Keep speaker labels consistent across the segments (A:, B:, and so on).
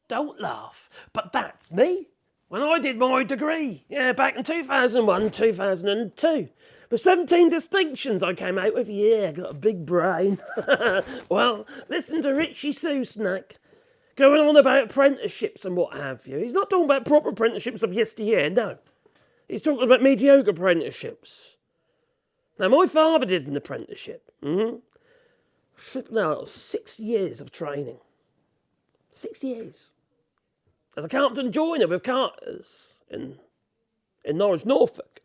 A: Don't laugh. But that's me. When I did my degree, back in 2001, 2002. With 17 distinctions I came out with, got a big brain. Well, listen to Rishi Sunak going on about apprenticeships and what have you. He's not talking about proper apprenticeships of yesteryear, no. He's talking about mediocre apprenticeships. Now, my father did an apprenticeship. Now, 6 years of training. 6 years. As a carpenter and joiner with carters in Norwich, Norfolk.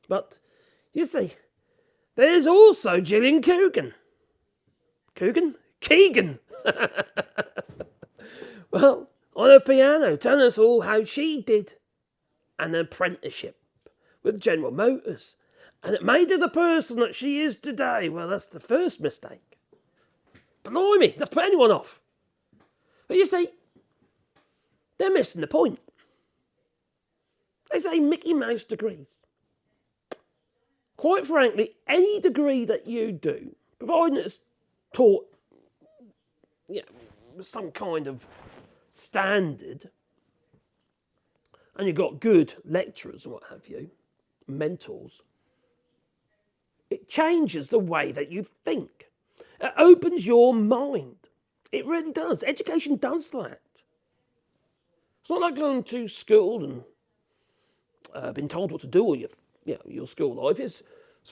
A: But, you see, there's also Gillian Coogan. Keegan. Well, on her piano, telling us all how she did an apprenticeship with General Motors. And it made her the person that she is today. Well, that's the first mistake. Blimey, that's put anyone off. But you see, they're missing the point. They say Mickey Mouse degrees. Quite frankly, any degree that you do, providing it's taught with some kind of standard, and you've got good lecturers and what have you, mentors, it changes the way that you think. It opens your mind. It really does. Education does that. It's not like going to school and being told what to do all your school life. It's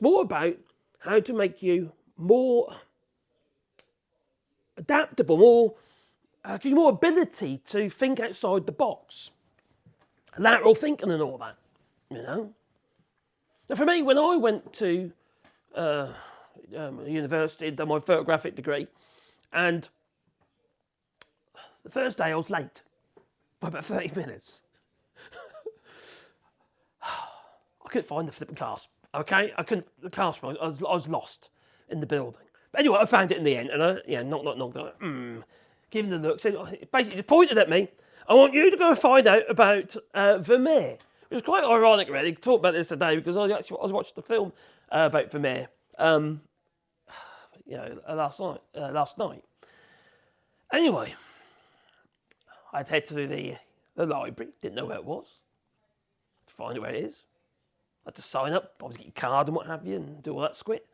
A: more about how to make you more adaptable, give you more ability to think outside the box. Lateral thinking and all that, Now, for me, when I went to university and done my photographic degree, and the first day I was late by about 30 minutes. I couldn't find the flipping class, okay? The classroom, I was lost in the building. But anyway, I found it in the end, and I, knock, giving the look, basically just pointed at me. I want you to go and find out about Vermeer. It was quite ironic, really, to talk about this today, because I was watching the film about Vermeer, last night. Anyway, I'd head to the library, didn't know where it was, to find out where it is. I had to sign up, obviously get your card and what have you, and do all that squit.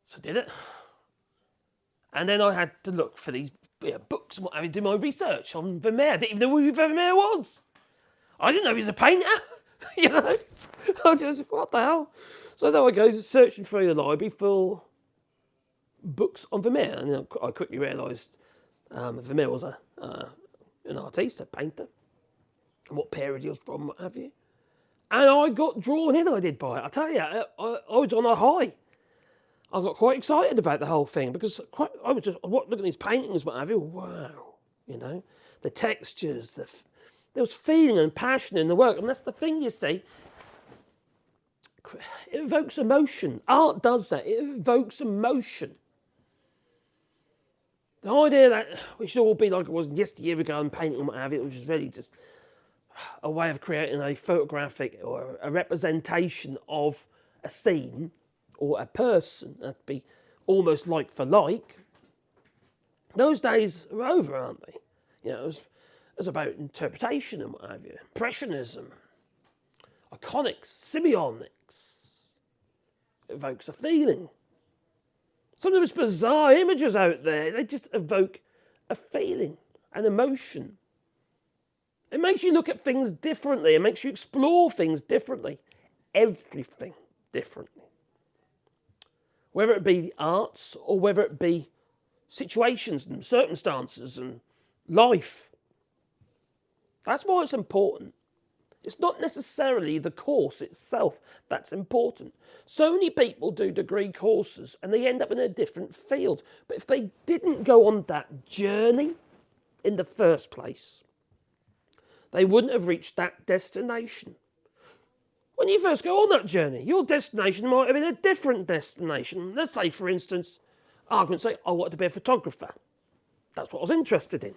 A: So I did it. And then I had to look for these books and what have you, do my research on Vermeer. I didn't even know who Vermeer was. I didn't know he was a painter, I was just, what the hell? So then I go searching through the library for books on Vermeer, and I quickly realised Vermeer was an artist, a painter, and what period he was from, what have you. And I got drawn in, I did, by it. I tell you, I was on a high. I got quite excited about the whole thing, because I was just looking at these paintings, what have you. Wow, the textures, there was feeling and passion in the work, and that's the thing, you see. It evokes emotion. Art does that. It evokes emotion. The idea that we should all be like it was yesteryear ago and painting and what have you, which is really just a way of creating a photographic or a representation of a scene or a person, that'd be almost like for like. Those days are over, aren't they? It was about interpretation and what have you. Impressionism, iconics, semiotics. It evokes a feeling. Some of those bizarre images out there, they just evoke a feeling, an emotion. It makes you look at things differently. It makes you explore things differently. Everything differently. Whether it be the arts or whether it be situations and circumstances and life. That's why it's important. It's not necessarily the course itself that's important. So many people do degree courses and they end up in a different field. But if they didn't go on that journey in the first place, they wouldn't have reached that destination. When you first go on that journey, your destination might have been a different destination. Let's say, for instance, argument's sake, I wanted to be a photographer. That's what I was interested in.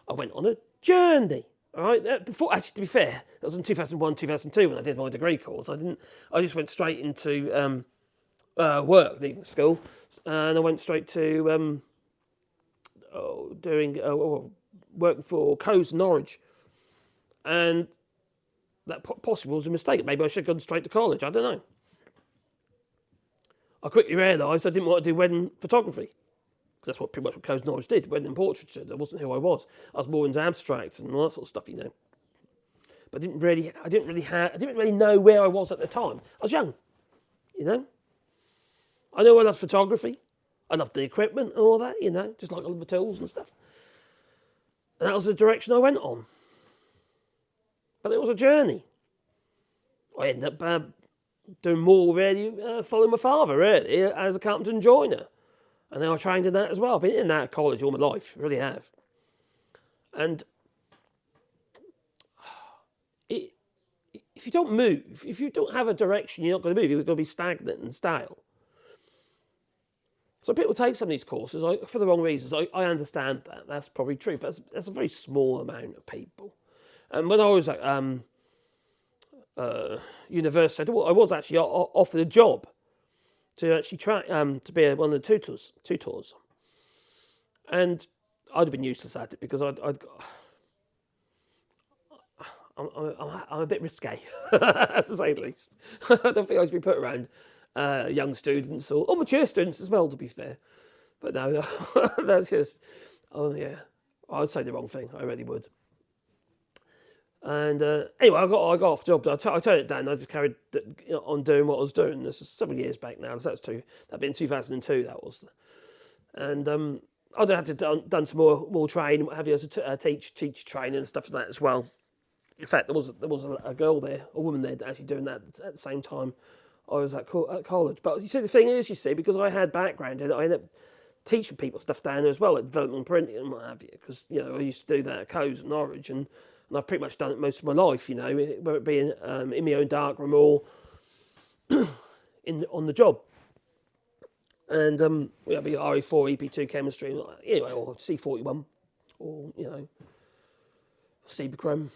A: I went on a journey. All right. Before, actually, to be fair, that was in 2001, 2002 when I did my degree course. I just went straight into work, leaving school, working for Coes in Norwich. And that possibly was a mistake. Maybe I should have gone straight to college. I don't know. I quickly realised I didn't want to do wedding photography. Because that's what pretty much what Coes Norwich did, wedding portraiture. That wasn't who I was. I was more into abstract and all that sort of stuff, you know. But I didn't really know where I was at the time. I was young, you know. I know I loved photography. I loved the equipment and all that, you know, just like all the tools and stuff. And that was the direction I went on. But it was a journey. I ended up doing more, really, following my father, really, as a carpenter and joiner. And then I trained in that as well. I've been in that at college all my life, really have. And if you don't move, if you don't have a direction, you're not going to move. You're going to be stagnant and stale. So people take some of these courses for the wrong reasons. I understand that. That's probably true. But that's a very small amount of people. And when I was at university, I was actually offered a job to actually try to be one of the tutors. And I'd have been useless at it because I'm a bit risque, to say the least. I don't think I should be put around young students or mature students as well, to be fair. But no, that's just, oh yeah, I'd say the wrong thing. I really would. And anyway, I got off the job. I turned it down. I just carried on doing what I was doing. This is several years back now. So that'd been 2002. That was, and I'd have to done some more training, what have you, to teach training and stuff like that as well. In fact, there was a girl there, a woman there, actually doing that at the same time I was at college. But you see, the thing is, because I had background in it, I ended up teaching people stuff down there as well, at development and printing and what have you. Because I used to do that at Coes and Norwich, and I've pretty much done it most of my life. Whether it be in my own darkroom or on the job. And it'll be RE4, EP2 chemistry, anyway, or C41, or Cibachrome.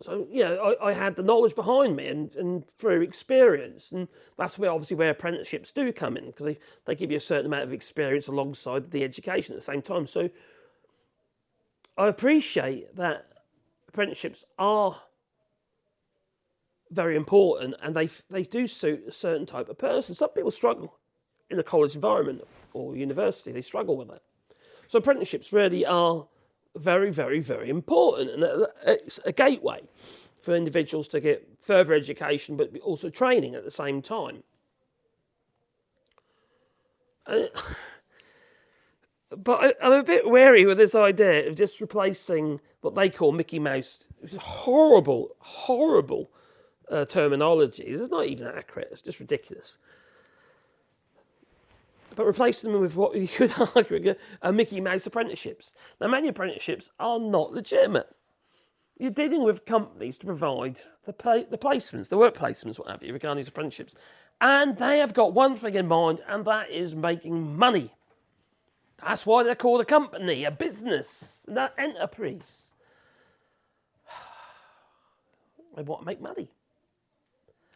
A: So, I had the knowledge behind me and through experience. And that's where apprenticeships do come in, because they give you a certain amount of experience alongside the education at the same time. So I appreciate that apprenticeships are very important, and they do suit a certain type of person. Some people struggle in a college environment or university. They struggle with that. So apprenticeships really are very, very, very important, and it's a gateway for individuals to get further education, but also training at the same time. But I'm a bit wary with this idea of just replacing what they call Mickey Mouse. It's horrible, horrible terminology. It's not even accurate. It's just ridiculous. But replacing them with what you could argue are Mickey Mouse apprenticeships. Now, many apprenticeships are not legitimate. You're dealing with companies to provide the placements, the work placements, what have you, regarding these apprenticeships. And they have got one thing in mind, and that is making money. That's why they're called a company, a business, an enterprise. They want to make money.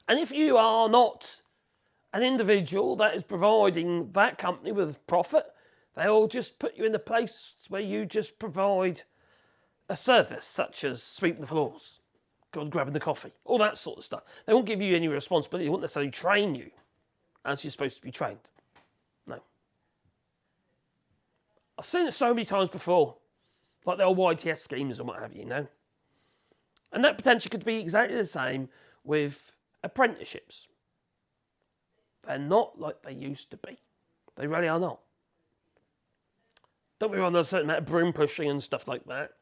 A: And if you are not an individual that is providing that company with profit, they'll just put you in a place where you just provide a service, such as sweeping the floors, grabbing the coffee, all that sort of stuff. They won't give you any responsibility. They won't necessarily train you as you're supposed to be trained. No. I've seen it so many times before, like the old YTS schemes and what have you, And that potentially could be exactly the same with apprenticeships. They're not like they used to be. They really are not. Don't be wrong, there's a certain amount of broom pushing and stuff like that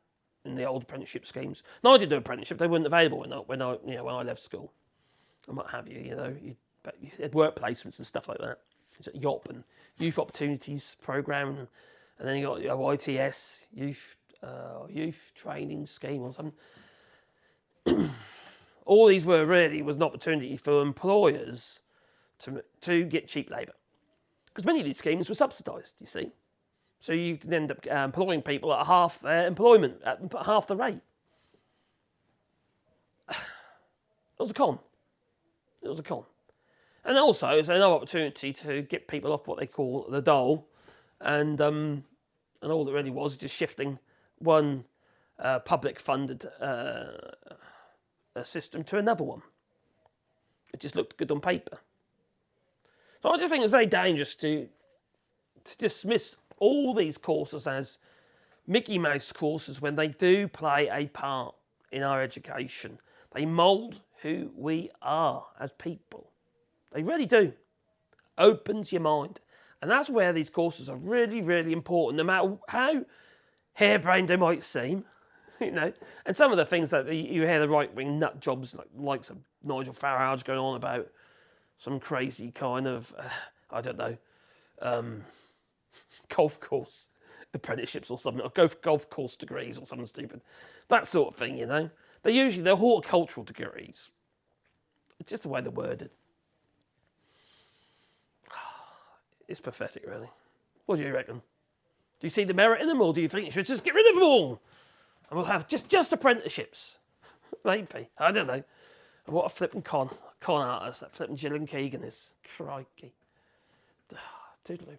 A: in the old apprenticeship schemes. No, I did do apprenticeship. They weren't available when I left school and what have you. You had work placements and stuff like that. It's at YOP and Youth Opportunities Programme, and then you got YTS, Youth Training Scheme or something. All these was an opportunity for employers to get cheap labour. Because many of these schemes were subsidised, you see. So you can end up employing people at half their employment, at half the rate. It was a con. And also, it's another opportunity to get people off what they call the dole and And all it really was just shifting one public-funded system to another one. It just looked good on paper. So I just think it's very dangerous to dismiss all these courses as Mickey Mouse courses when they do play a part in our education. They mould who we are as people. They really do. Opens your mind. And that's where these courses are really, really important, no matter how harebrained they might seem. And some of the things that you hear the right-wing nut jobs like some Nigel Farage going on about some crazy kind of, I don't know, golf course apprenticeships or something, or golf course degrees or something stupid. That sort of thing, They're horticultural degrees. It's just the way they're worded. It's pathetic, really. What do you reckon? Do you see the merit in them, or do you think you should just get rid of them all? And we'll have just apprenticeships. Maybe. I don't know. What a flipping con artist that flipping Gillian Keegan is. Crikey. Toodaloo.